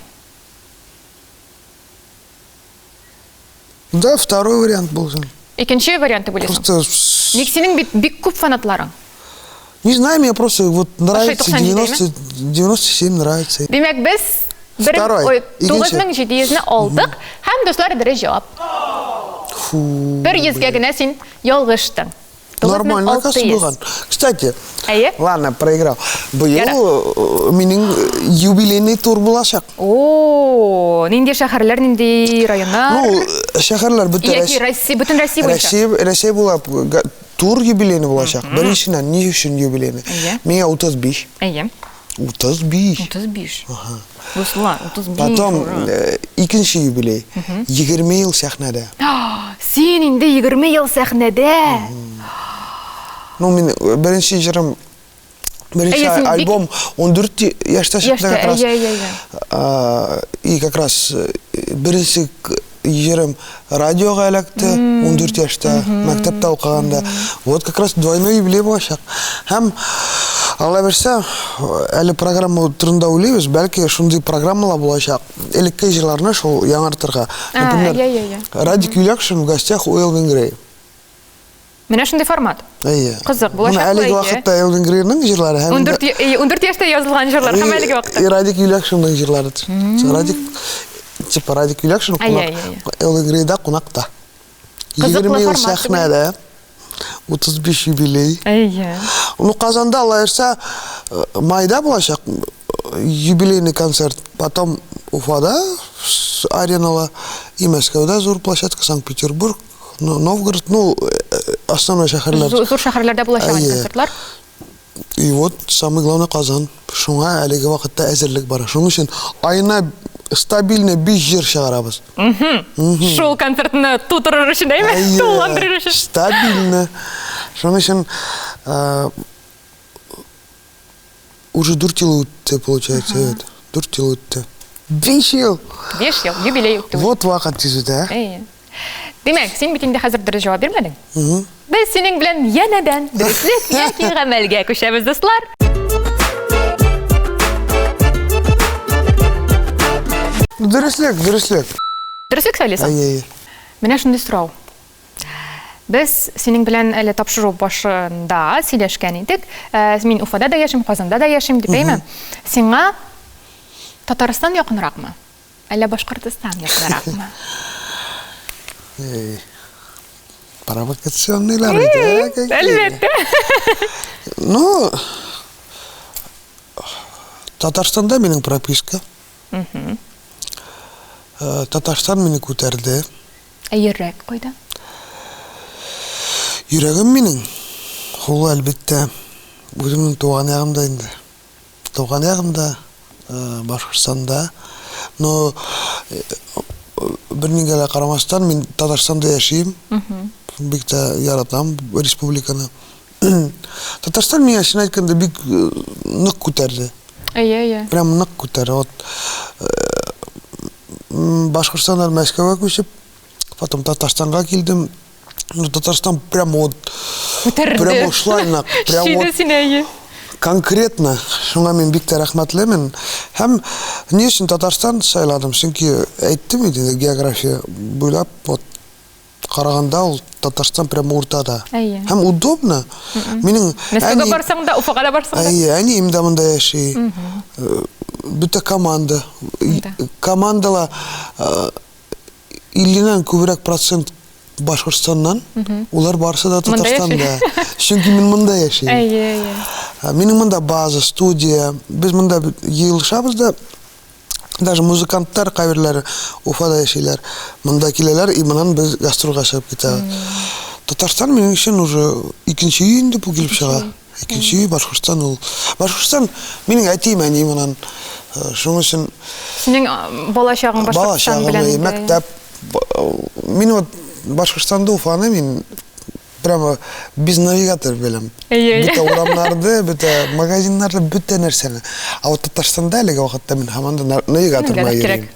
Да, второй вариант болсын. Икенче варианты білесің? Ник сенің бик көп фанатларың? Не знаю, мне просто вот нравится 97 нравится. Демек біз 9700-ні алдық, һәм достар дәрі жауап. 100-ге генә син ялгыштың. Нормально, оказывается, булган. Кстати, Әйе? ладно, проиграл. Быйыл минин юбилейный тур булачак. О, нинди шәһәрләр, нинди районнар? Ну, шәһәрләр Яки Россия, бөтен Россия буенча. Россия була тур юбилейный булачак. Беренчедән ни өчен юбилейный? Әйе. Миңа 35. Әйе. 35. 35. Дуслар, 35. Потом икенче юбилей. 20 ел сәхнәдә. Син инде 20 ел сәхнәдә. Ну, мин беренче җырым, беренче Әйе, син альбом 14 яшьтә чыкты как раз. И как раз беренче җырым радиога эләкте 14 яшьтә, мәктәптә укыганда. Вот как раз двойной юбилей булачак. Һәм Алла берсә, әле программа турында уйлыйбыз, бәлки шундый программалар булачак. Элекке җырларны шул яңартырга. Например, Радик Юлякшин в гостях у Элвин Грей. Менә шундый формат. Әйе. Кызык булачак. Әлеге вакытта Элвин Грейның җырлары һәм 14 яшьтә язылган җырлар һәм әлеге вакытта. И Радик Юлякшинның җырлары. Радик, типа Радик Юлякшин Элвин Грейда кунакта. 20 ел сәхнәдә. 35 юбилей. Әйе. Ну, Казанда, Алла ерса, майда булачак юбилейный концерт. Потом Уфада, аренала, и Мәскәүдә зур площадка, Санкт-Петербург, Новгород, ну, основной шәһәрләр. Зур шәһәрләрдә булачак концертлар. И вот самый главный Казан. Шуңа әлеге вакытта әзерлек бара. Шуның өчен айына стабильно 5 җыр чыгарабыз. Шул концертны тутырыр өчен, әйме? Туландырыр өчен. Стабильно. Шуның өчен уже 4 ел үтте, получается. 4 ел үтте. 5 ел. 5 ел, юбилей үтте. Вот вакыт тиз үтә. Әйе. Демәк, син бит инде хәзер дөрес җавап бирмәдең. Без синең белән янәдән дөреслеккә яки гамәлгә күчәбез, дуслар. Дөреслеклек. Дөреслеккә сөйләсәң. Әйе. Менә шундый сорау. Без синең белән әле тапшыру башында сөйләшкән идек. Мин Уфада да яшим, Казанда да яшим дип әйме. Сиңа Татарстан якынракмы? Әллә Башкортстан якынракмы? Провокационныйлар. Әлбәттә. Ну, Татарстанда минең прописка. Татарстан мине күтәрде. Йөрәк кайда? Йөрәгем минең, ул әлбәттә үземнең туган ягымда инде. Туган ягымда, Башкортстанда. Но бернигә дә карамастан мин Татарстанда яшим. Бик тә яратам республиканы. Татарстан миңа чын әйткәндә бик нык күтәрде. Әйе. Прям нык күтәрде. Вот Башкортстаннан Мәскәүгә күчеп, потом Татарстанга килдем. Ну, Татарстан прямо вот, прямо шлайнак, прямо вот конкретно. Шуңа мен бик тә рәхмәтлемен. Һәм ни өчен Татарстан сайладым? Чөнки әйттем инде, география буйлап вот караганда ул Татарстан прямо уртада. Һәм удобно. Минең Мәскәүгә барсаң да, Уфага да барсаң да. Әйе, әни имда монда яши. Бөтә команда. Командала 50-нан күбрәк процент Башкортстаннан, улар барсы да Татарстанда. Чөнки мин монда яшим. Әйе. Минең монда база, студия. Без монда йыелышабыз да, даже музыканттар кайберләре Уфада яшиләр. Монда киләләр, и моннан без гастрольгә чыгып китәбез. Татарстан минең өчен уже икенче үй инде бу килеп чыга. Икенче үй Башкортстан ул. Башкортстан минең әтием, әнием моннан. Шуның өчен синең балачагың Башкортстан белән мәктәп. Мин вот Башкортстанда Уфаны мин прямо без навигатор беләм. Бөтә урамнарды, бөтә магазиннарны, бөтә нәрсәне. А вот Татарстанда әлеге вакытта мин һаман да навигатор белән йөрим.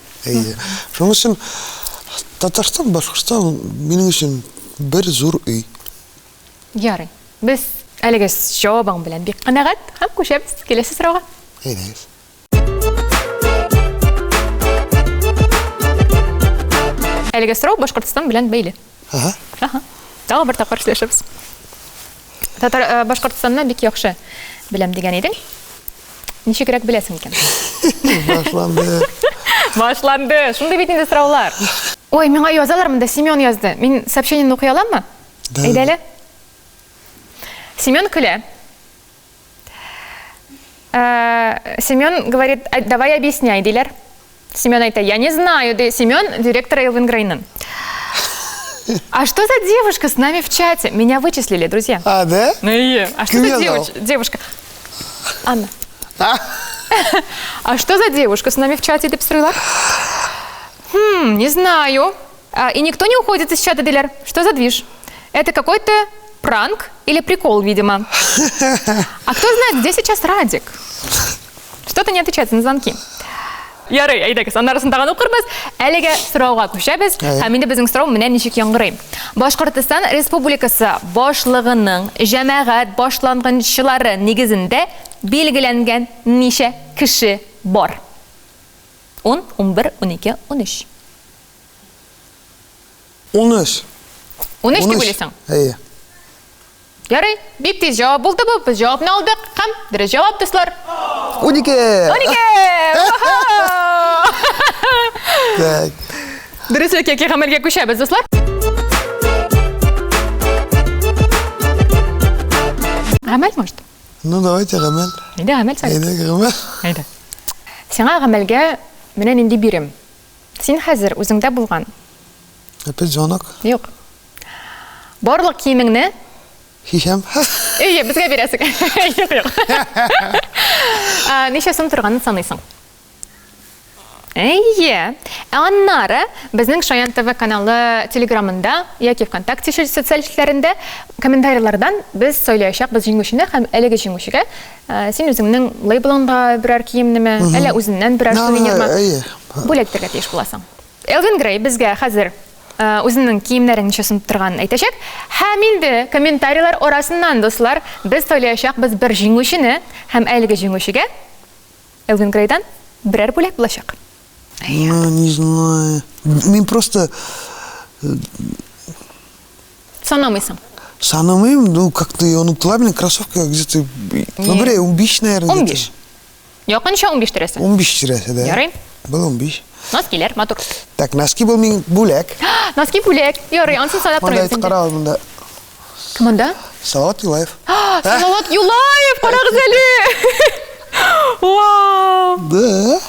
Шуның өчен Татарстан, Башкортстан минең өчен бер зур үй. Ярый. Без әлеге җавабың белән бик канәгать һәм күчәбез киләсе сорауга. Әйдәгез. Әлеге сорау Башкортстан белән бәйле. Ага. Тагы бер тапкыр сөйләшәбез. Башкортстанны бик яхшы беләм дигән идең. Ничегрәк беләсең икән? Башланды. Шундый бит инде сораулар. Ой, миңа язалар монда, Семен язды. Мин сообщениене укый аламмы? Әйдәле. Семен Кля. Семен говорит, давай объясняй, дилер. Семен айтты, я не знаю, да Семен директор Элвин Грейнен. А что за девушка с нами в чате? Меня вычислили, друзья. А, да? А что за девушка? Анна. А что за девушка с нами в чате, деп сұрайлар? Не знаю. И никто не уходит из чата, дилер. Что за движ? Это какой-то пранк или прикол, видимо. А кто знает, где сейчас Радик? Что-то не отвечается на звонки. Ярый, айдак, сандарысын тағаны оқырбыз. Әліге сұрауға көшәбіз. Әмінде біздің сұрау мінен нешек яңғырайым. Башқұртыстан Республикасы башлығының жәмәғат башланғаншылары негізінде белгіленген неше кіші бар? 10, 11, 12, 13. 13. 13 деп ойлайсың? Әйе. Ярый, бик тез жауап болды бұл. Біз жауапны алдық. Қам, дұрыс жауап достар. 12. 12! Так. Дұрыс өкеке ғамелге көшәбіз, достар. Ғамел, может? Ну, давайте, Гамел. Айда, ғамел сәлі. Айда, Гамел. Айда. Сеңа ғамелге менен инде бирем. Сен хәзір өзіңдә болған? Опять звонок. Юк. Барлық киіміңні Хишам. Үйе, бізге бересің. Юк. Неше сум тұрғанын санайсың? Әйе. Аннары біздің Шаян ТВ каналы телеграмында, яки ВКонтакте социаль сетьләрендә комментарийлардан біз сөйләячәк біз җиңүчене һәм әлеге җиңүчегә син үзеңнең лейблыңда берәр киемнеме, әле үзеннән берәр сувенирме бүләктергә тиеш буласың. Элвин Грей безгә хәзер үзенең киемнәрен ничә сум торганын әйтәчәк. Һәм инде комментарийлар арасыннан дуслар без сөйләячәк без бер җиңүчене һәм әлеге җиңүчегә Элвин Грейдан берәр бүләк булачак. Ну, не знаю. Мен просто... Санамыйсың. Санамыйм, ну, как-то он уклабный, кроссовка где-то... Ну, бре, 15, наверное. 15. Якынча 15 тирәсе. 15 тирәсе, да. Ярый. Был 15. Носкилер, матур. Так, носки был мен бүләк. Носки бүләк. Ярый, ансын санап Мында торыйсың. айтып қарау, мында. Кем анда? Салават Юлаев. Салават Юлаев, қарағыз әле. Вау. Да.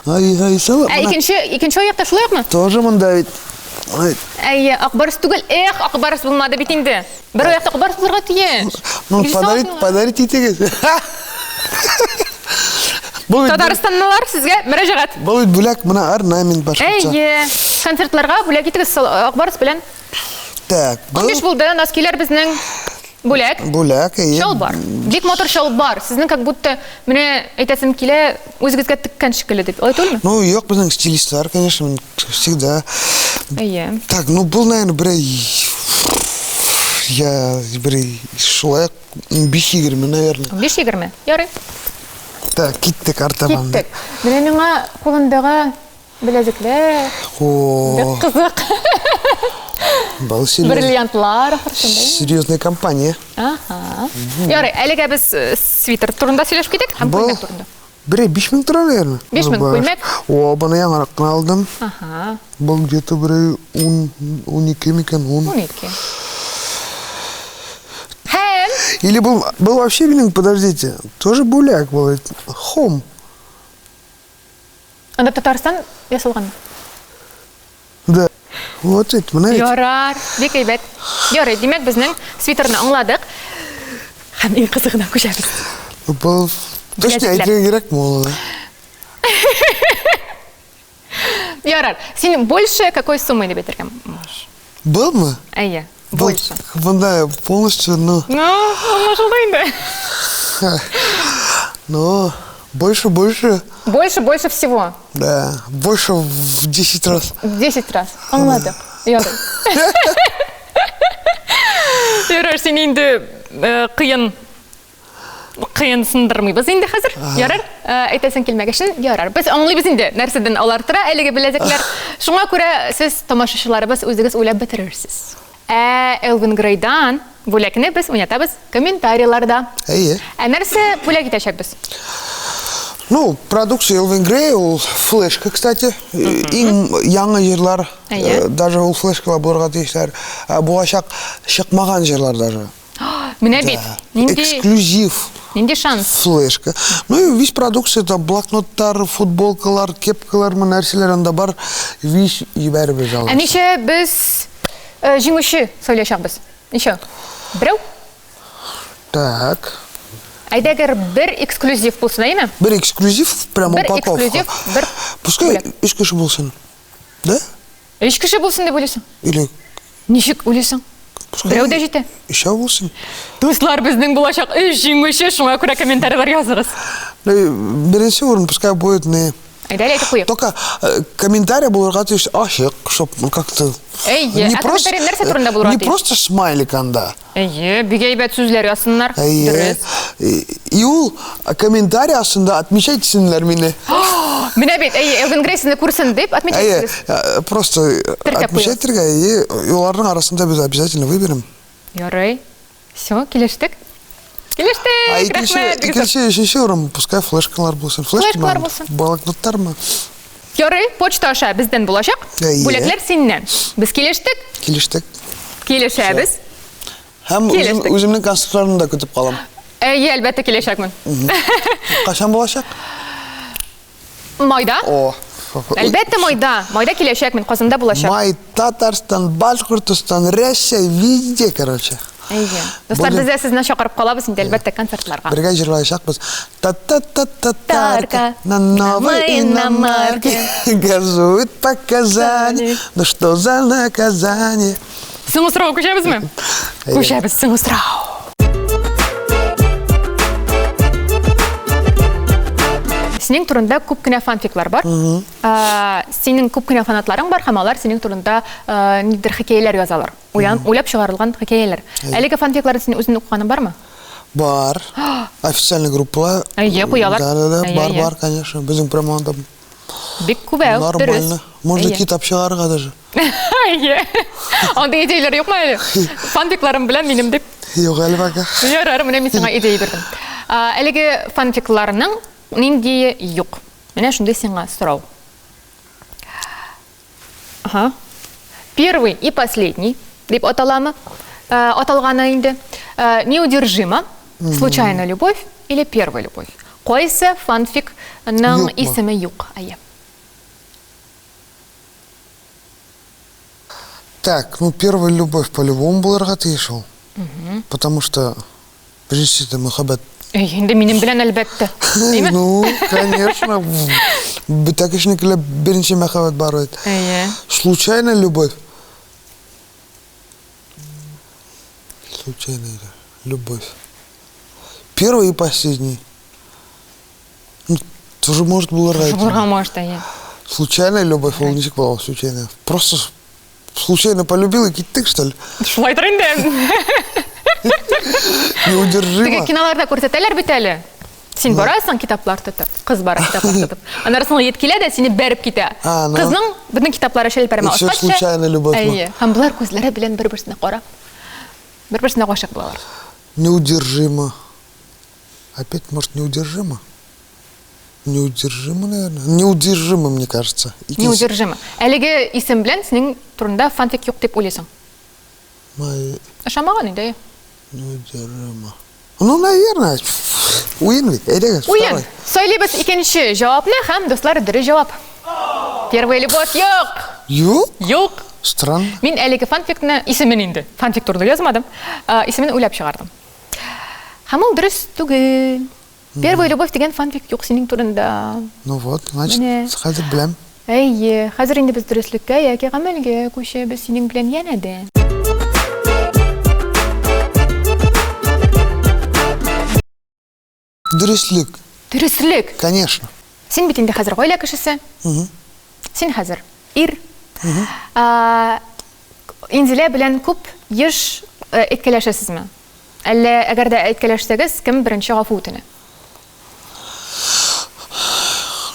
Ай, Салават. Икенче аяқта шулайықмы? Тоже мында бит. Әйе, Ақбарыс түгел. Ақбарыс булмады бит инде. Бір аяқта Ақбарыс булырға тиеш. Ну, подарить итегез. Татарстанлылар сезгә мөрәҗәгать. Бұл бүләк мына орнамент башкача. Әйе, концертларга бүләк итегез Ақбарыс белән. Так, 15 булды, носкилер безнең бүләк. Бүләк, әйе. Шалбар. Бик мотор шалбар. Сезнең как будто менә әйтәсем килә, үзегезгә теккән шикелле дип. Айтылмы? Ну, yok безнең стилистлар, конечно, всегда. Әйе. Так, ну, был, наверное, я шулай 15-20, наверное. 15-20. Ярый. Так, киттек артабан. Киттек. Менә миңа кулындагы беләзекләр. О, Кызык. был серьезный. Бриллиантлар. Серьезная компания. Ага. Ярый, әлегә без свитер турында сөйләшеп китик һәм күлмәк турында. 5,000 тора, наверное. 5,000 күлмәк. О, баны яңарак алдым. Ага. Был где-то 12 микан, 12. Һәм Или был вообще билинг, подождите, тоже буляк был. Хом. анда Татарстан ясалган. Да. Вот это, знаете. Ярар, бик әйбәт. Ярый, димәк безнең свитерны аңладык. Һәм иң кызыгына күчәбез. Был... Точно, әйтергә кирәк мол. Ярар, син больше какой суммы дип әйтергә можешь? Был мы? Әйе, больше. Да, полностью, ну... Ну, аңлашылды инде. Ну, больше. Больше всего. Да, больше в 10 раз. В 10 раз. Аңладык. Ярый. Ярар, син инде кыйын сындырмыйбыз инде хәзер. Ярар, әйтәсең килмәгәчен, ярар. Без аңлыйбыз инде нәрсәдән алар тора, әлеге беләзекләр. Шуңа күрә сез тамашачыларыбыз үзегез уйлап бетерерсез. Элвин Грейдан бүләкне без уйнатабыз комментарийларда. Әйе. Нәрсә бүләк итәчәкбез? Ну, продукция Элвин Грей, ул флешка, кстати. Иң яңа җырлар, даже ул флешкалар булырга тиешләр. Булачак чыкмаган җырлар даже. Менә бит. Эксклюзив. Нинди шанс. Флешка. Ну и весь продукция, это блокноттар, футболкалар, кепкалар, нәрселер анда бар. Весь ебәрі бір жалғыз. Неше біз жиңуші сөйлешақбыз? Неше? Біреу? Так. Айдагер бір эксклюзив болсын, әйме? Бір эксклюзив, прям Бір упаковка. эксклюзив, бір Пускай бөлек. үш кіші болсын. Да? Үш кіші болсын деп ойлайсың? Или Нешік ойлайсың? Біреу де жете? еще болсын. Достар, біздің болашақ жиңуші, шуңа көре комментарийлар yazırız. Бірінші орын пускай будет не... Айдалі айтып қойып. Только комментарий был то есть ашық, чтобы как-то... Әйе, комментарий нәрсе турында булырга Не тиеш? просто смайлик анда. Әйе, бигәйбәт сүзләр язсыннар. Әйе. Дөрес. И ул комментарий астында отмечайтесіңдер мені. Менә бит, әйе, Элвин Грейсны күрсен дип Әйе, отмечайсыз. просто отмечайтергә, и олардың арасында біз обязательно выберем. Ярый. Все, килештек. Килештек, рәхмәт. Икенче, үшінші орын, пускай флешкалар болсын. Флешкалар болсын. Блокноттармы? Ярый, почта аша бездән булачак. Әйе. Бүләкләр синнән. Біз килештек, Килештек. килешәбез. Һәм Килештек. үземнең концертларны да көтеп калам. Әйе, әлбәттә килешәкмен. Кашан булачак? Майда? О. Әлбәттә майда. Майда килешәкмен, Казанда булачак. Май, Татарстан, Башкортостан, Россия, везде, короче. Әйе. Достар, Бүген- без дә сезне чакырып калабыз инде әлбәттә концертларга. Бергә җырлаячакбыз. Тарка, Та-та-та-та-тарка на новой иномарке газует по Казани. Ну что за наказание? Соңгы сорау күчәбезме? Әйе. Күчәбез соңгы сорау. Синең турында күп кенә фанфиклар бар. Синең күп кенә фанатларың бар, һәм алар синең турында нидер хикәяләр язалар. Уйлап чыгарылган хикәяләр. Әлеге фанфикларны син үзең укыганың бармы? Бар. Официальный группа. Әйе, куялар. Да, Әйе, бар, әйе. бар, конечно. Безнең прямо анда Бик күбәү, нормально. Можно Әйе. китап чыгарырга даже. Әйе. Анда идеялар юкмы әле? Фанфикларым белән минем дип. Юк әле бака. Ярар, менә мин сиңа идея бирдем. Әлеге фанфикларның нинди юк. Менә шундый сиңа сорау. Ага. Первый и последний дип аталамы? Аталганы инде. Неудержима, случайная любовь или первая любовь? Кайсы фанфикның Юкмы? исеме юк? Әйе. Так, ну первая любовь по-любому булырга тиешел. Потому что прежде всего мөхәббәт. Инде минем белән әлбәттә. Әйме? Ну, конечно. Так ишникеле беренче мөхәббәт бар бит. Әйе. Случайная любовь. Случайная любовь. Первый и последний. Ну, тоже может было Булырга может, әйе. Случайная любовь, ол ничек была случайная. Просто случайно полюбил и киттек, что ли? Шулайтыр инде. Неудержимо. Теге киноларда күрсәтәләр бит әле. Син барасың китаплар тотып, кыз бара китаплар тотып. Аннан ет килә дә сине бәреп китә. А, ну. Кызның безнең китаплары шәл пәрәмә Еще ашкача. случайная любовь. Әйе. Һәм булар күзләре белән бер-берсенә карап, бер-берсенә гашык булалар. Неудержимо. Опять, может, неудержимо? Неудержимо, наверное. Неудержимо, мне кажется. Неудержимо. Әлеге исем белән синең турында фанфик юк дип уйлыйсың. Ышанмаган инде. Неудержимо. Ну, наверное. Уин ведь. Әйдәгез, Уен. второй. Сөйлибез икенче җавапны һәм дуслар дөрес җавап. Первая любовь юк. Юк? Юк. Странно. Мин әлеге фанфикны исемен инде. Фанфик турында язмадым. Исемен уйлап чыгардым. Һәм ул дөрес түгел. Первая любовь дигән фанфик юк синең турында. Ну вот, значит, Менә. хәзер беләм. Әйе, хәзер инде без дөреслеккә яки гамәлгә күчәбез синең белән янә дә. Дөрестлек, Дөрестлек. конечно. Син бит инде хәзер гаилә кешесе. Син хәзер ир. Инзилә белән күп еш әйткәләшәсезме? Әллә әгәр дә әйткәләшсәгез, кем беренче гафу үтенә?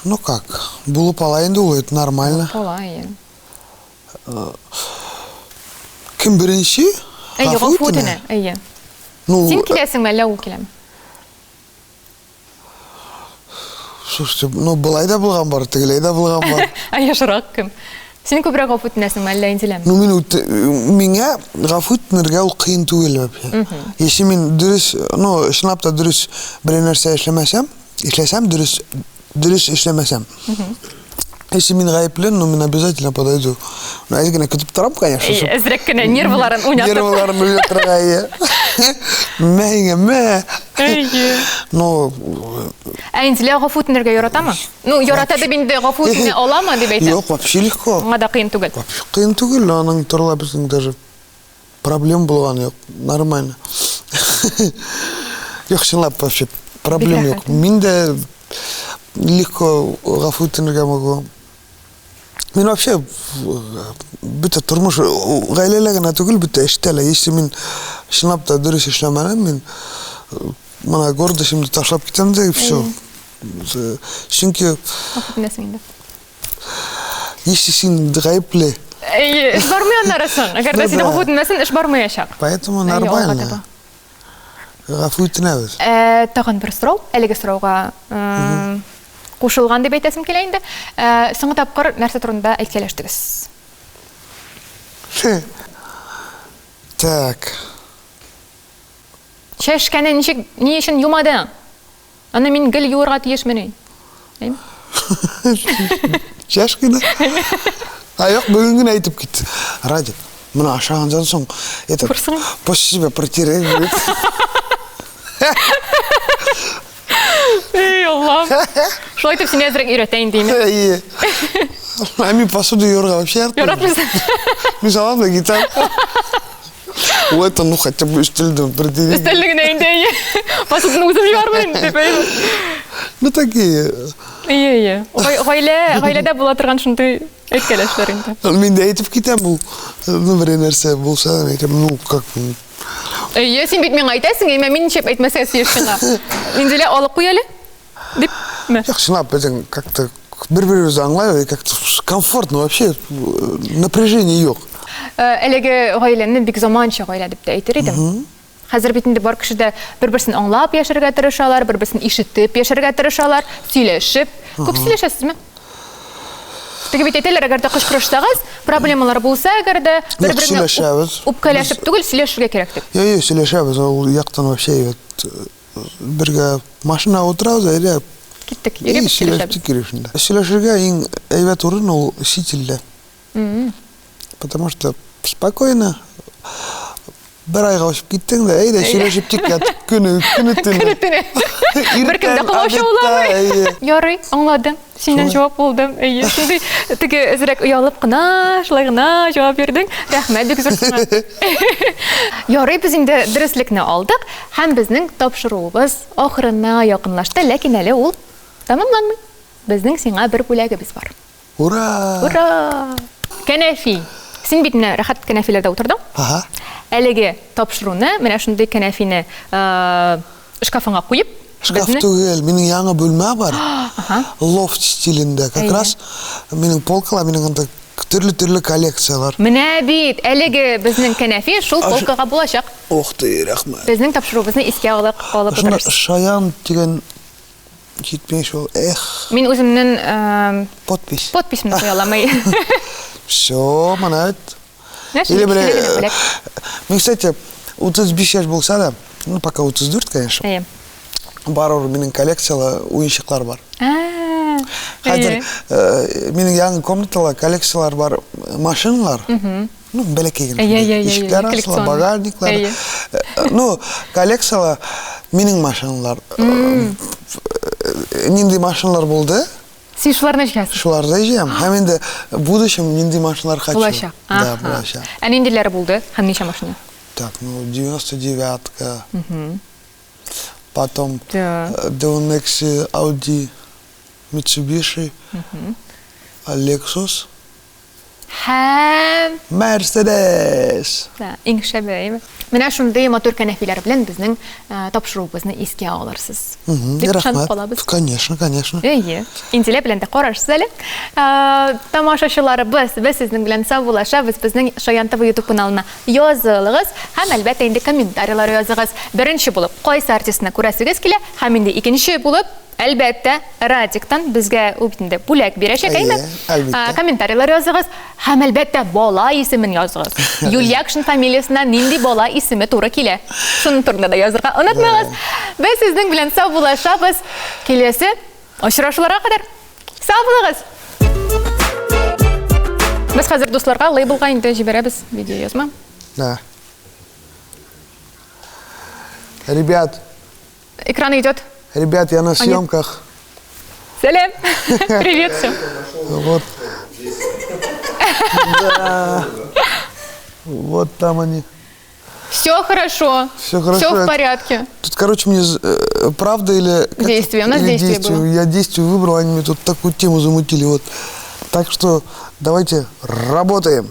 Ну как, булып ала инде ул, это нормально. Алай. Кем беренче? Әйе, гафу үтенә. Әйе. Ну, Син киләсеңме, әллә ул киләме? слушайте, ну былай да булган бар, тегеләй дә булган бар. Яшырак кем? Сен көбірек ғафу етінесің, әлі инзелем? Ну, меня ғафу етінерге ол қиын түгел вообще. Если мен дұрыс, ну, шынапта дұрыс бір нәрсе ішлесем, дұрыс ішлемесем. Если мен ғайыплен, ну, мен обязательно подойду. Ну, әзгіне күтіп тұрам, конечно. Әзірек кіні нервыларын ойнатып. Нервыларын ойнатырға, мә. Ну... Әйінзіле ғафу етінерге yorata ма? Ну, yoratады бенде ғафу етіне ола ма деп айтам? Жоқ, вообще легко. Оңа да қиын түгіл. Қиын түгіл, аның тұрла біздің даже проблем болған жоқ. Нормально. Жоқ, шынлап вообще проблем жоқ. Мен де легко ғафу етінерге могу. Мен вообще бүті тұрмыш ғайлелегіне түгіл бүті іштелі. Если мен шынапта дұрыс ішлемені, мен мына гордышымды ташлап кетем де, и все. Чүнки... Если сен ғайыпле... Іш бармай анарасың. Әгерде сені ғафу етінмесін, іш бармай ашақ. Поэтому нормально. Ғафу етінеміз. Тағын бір сұрау, әлігі сұрауға қошылған деп айтасым келейінді. Сыңы тапқыр нәрсе тұрында әйткелештігіз. Так. Шәшкәні не үшін юмадың? Ана мен гіл юырға тиеш мені. Шәшкені? Аяқ бүгінген айтып кетті. Радик, мұны ашаған жан соң, после себя протерей. Ей, Аллам. Шылай тіп сені әзірек үйретейін деймін. Мен посуду юырға вообще артым. Юратмызын. Мен салам да кетам. Это, ну, хотя бы үстілді протерей. Үстілігін әйінде, посудын өзім жуармын деп әйді. Ну, такие. Ие. Ғайлада бола тұрған шынды өткелешлер енді. Мен де айтып кетем бұл. Ну, бір нәрсе болса, айтам, ну, как... Ие, сен бет мен айтасың, мен шеп айтмаса сүйешкіңа. Менделе алып қоялы? Деп ме? Жоқ, шынап, біздің как-то бір-бірімізді аңлай, как-то комфортно вообще, напряжение жоқ. Әлегі ғайланы бек заманша ғайла деп те айтыр едім. Қазір бетінде бар кішіде бір-бірсін аңлап яшырға тырышалар, бір-бірсін ишітіп яшырға тырышалар, сөйлешіп. Көп сөйлешесіз ме? Теге бет етелер, әгерді қышқырыштағыз, проблемалар болса, әгерді бір-біріне ұпкәләшіп түгіл сөйлешуге керек деп. Сөйлешеміз, ол яқтан вообще бірге машина отырауыз, әлі кеттік, ереп сөйлешеміз. Сөйлешуге ең әйбәт орын ол шетелде. Потому что спокойно бір айға өшіп кеттің да, әйді сөйлешіп тек күні түні. Бір кімді қылаушы оламай. Ярый, аңладым. Сенен жауап болдым. Сенде тігі үзірек ұялып қына, шылай қына жауап бердің. Рәхмәт, бек зұрсыңа. Ярый, біз енді дұрыслікні алдық. Һәм біздің тапшыруымыз ақырына яқынлашты, ләкин әлі ол тамамланмай. Біздің сеңа бір бөләгіміз бар. Ура! Ура! Кәнәфи. Сен бетіне рахат кәнәфилерді отырдың. Әліге тапшыруны, менә шындай кәнәфині шкафыңа қойып. Шкаф түгел, менің яңа бөлме бар. Лофт стилінде. Как раз менің полкала, менің түрлі коллекциялар. Менә бит, әліге біздің кәнәфи шул полкаға болашақ. Оқты, рахмет. Біздің тапшыруымызны еске алып отырырсыз. Шаян деген жетпей шол, Мен өзімнің подписімді қоя аламай. Все, манайт. Или, мен, кстати, 35 яш болса да, ну, пока 34, конечно, барыр менің коллекциялы ойыншықтар бар. Қазір менің яңы комнаталы коллекциялар бар машиналар. Ну, бәлекеген. Ишіктер асылы, багажниклар. Ну, коллекциялы менің машиналар. Нендей машиналар болды. Сен шуларына жиясың? Шуларда жиям. Һәм енді будущем нендей машиналар хочу. Болашақ. Да, болашақ. Ненделері болды? Һәм неше машина? Так, ну, 99-ка. Потом D1X, Audi, Mitsubishi, Lexus. Һәм... Mercedes. Ең шәбі, еме? Менә шундый матур кәнәфиләр белән безнең тапшыруыбызны искә алырсыз. Дип ышанып калабыз. Конечно, конечно. Әйе. Интелле белән дә карарсыз әле. Тамашачыларыбыз, без сезнең белән саубуллашабыз. Безнең Шаян ТВ YouTube каналына язылыгыз һәм әлбәттә инде комментарийлар языгыз. Беренче булып кайсы артистны күрәсегез килә һәм инде икенче булып әлбәттә Радиктан безгә үбитендә бүләк бирәчәк, әйме? Комментарийлар языгыз һәм әлбәттә бала исемен языгыз. Юльякшин фамилиясына нинди бала исеме туры килә. Шуның турында да язырга онытмагыз. Без сезнең белән саубуллашабыз. Киләсе очрашуларга кадәр сау булыгыз. Без хәзер дусларга лейблга инде җибәрәбез видео язма. Да. Ребят, Экран идет. Ребят, я на съемках. Салям. Привет всем. Вот. Да. Вот там они. Все хорошо. Все хорошо. Все в порядке. Тут, короче, мне правда или... Действие. У нас или действие было. Я действие выбрал, они мне тут такую тему замутили. Вот. Так что давайте работаем.